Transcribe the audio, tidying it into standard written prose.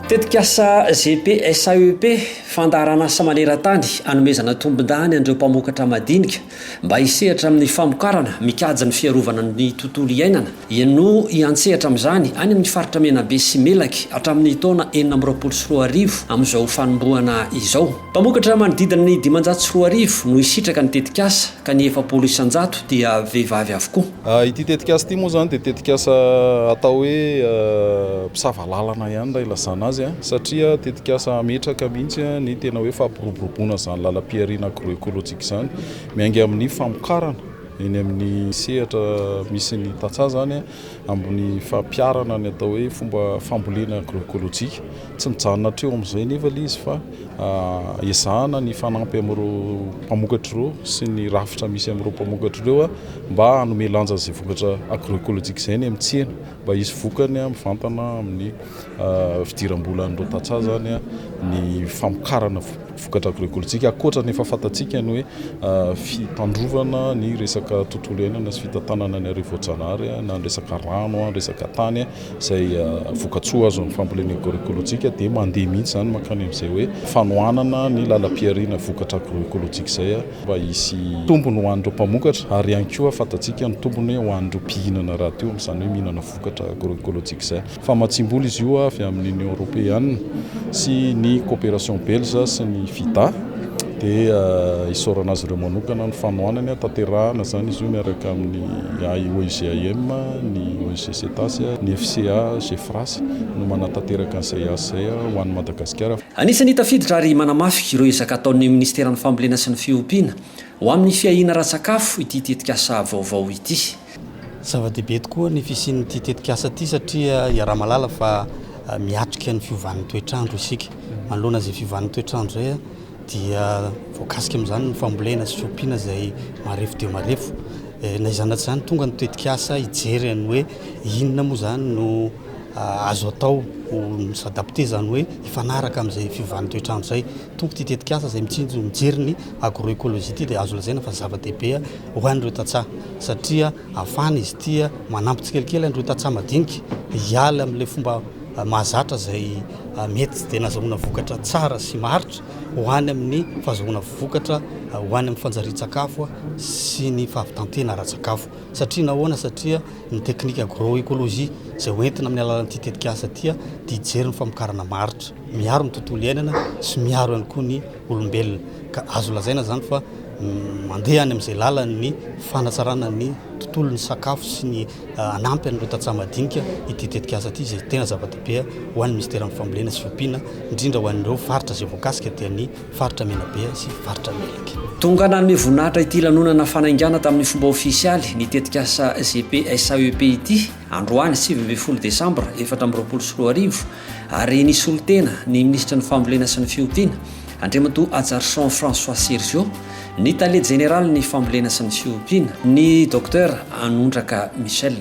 tetikasa GP SAEP fandarana asa maneran-tany anomezana tombon-dany andreo mpamokatra madinika mba hisehatra amin'ny famokarana mikajy ny fiarovana ny tontolo iainana no hiantsehatra amin'izany any amin'ny faritra Menabe sy Melaky hatramin'ny taona 2024 amin'izao fanombohana izao. Mpamokatra manodidina ny 540 no hisitraka ny tetikasa ka ny 700 dia vehivavy avokoa. Ity tetikasa ity moa zany dia tetikasa atao hoe mpisavalala ihany raha ilazana azy satria tetikasa metraka mihitsy ny tena hoe fampiroboroboana zany lalam-piariana agroekolojika zany miainga amin'ny famokarana eny amin'ny sehatra misy ny tatsa zany ambony fampiarana ny atao hoe fomba fambolena agroekolojika tsy mijanona treo amin'izay nefa izy fa ezahana ny fanampy amin'ireo mpamokatra ireo sy ny rafitra misy amin'ireo mpamokatra ireo mba hanome lanja izay vokatra agroekolojika izay ny amin'ny tsena mba hisy vokany mivantana amin'ny fidiram-bola an'ireo tatsa zany ny famokarana vokatra agroekolojika akoatra ny efa fantatsika ny hoe fitandrovana ny resaka tontolo iainana sy fitantanana ny arivo-janahary na ny resaka rano ny resaka tany izay vokatsoa azo ny fambolena agroekolojika dia mandeha mihitsy zany mankany amin'izay hoe fanohanana ny lalam-piariana vokatra agroekolojika izay mba hisy tombony ho an'ireo mpamokatra ary ihany koa fantatsika ny tombony ho an'ireo mpihinana raha teo amin'izany hoe mihinana vokatra agroekolojika izay. Fa matsimboly izy io avy amin'ny Union Européenne sy ny coopération belge sy ny FIDA dia isaorana azy ireo manokana ny fanohanany tanterahana zany izy io miaraka amin'ny OIGAM, ny ONG CETAS, ny FCA, GEFRAS no manatanteraka an'izay asa izay ho an'i Madagasikara. Anisany tafiditra ary manamafy ireo ezaka ataon'ny Ministeran'ny Fambolena sy ny Fiompiana ho amin'ny fiahiana ara-tsakafo ity tetikasa vaovao ity. Zava-dehibe tokoa ny fisian'ity tetikasa ity satria iaraha malala fa miatrika ny fiovan'ny toetrandro isika. Manoloana izay fiovan'ny toetrandro izay dia voakasika amin'izany ny fambolena sy fiompiana izay marefo dia marefo. Na izany zany tonga ny tetikasa hijery ny hoe inona moa zany no azo atao misadapte zany hoe hifanaraka amin'izay fiovan'ny toetrandro izay. Tonga ity tetikasa izay mitsinjo mijery ny agroekoloζia ity dia azo lazaina fa zava-dehibe ho an'ireo tatsa satria ahafana izy ity manampy tsikelikely an'ireo tatsa madinika hiala amin'ilay fomba mahazatra izay mety dia nahazoana vokatra tsara sy maritra ho any amin'ny fahazoana vokatra ho any amin'ny fanjarian-tsakafo sy ny fahavitantena ara-tsakafo. Satria nahoana satria ny teknika agroekoloζia izay hoentina amin'ny alalan'ity tetikasa ity dia hijery ny famokarana maritra miaro ny tontolo iainana sy miaro ihany koa ny olombelona. Ka azo lazaina zany fa mandeha any amin'izay lalany ny fanatsarana ny tontolon'ny sakafo sy ny anampy an'ireo tatsa madinika ity tetikasa ity izay tena zava-dehibe ho an'ny Ministeran'ny Fambolena sy Fiompiana indrindra ho an'ireo faritra izay voakasika dia ny faritra Menabe sy faritra Melaky. Tonga nanome voninahitra ity lanonana fanaingana tamin'ny fomba ofisialy ny tetikasa GP SAEP ity androany 7 Desambra 2024 ary nisy olo-tena ny Ministra ny Fambolena sy ny Fiompiana Andriamatoa Ajarson François Sergio, ny Tale Général ny Fambolena sy ny Fiompiana, ny Dr Anondraka Michel.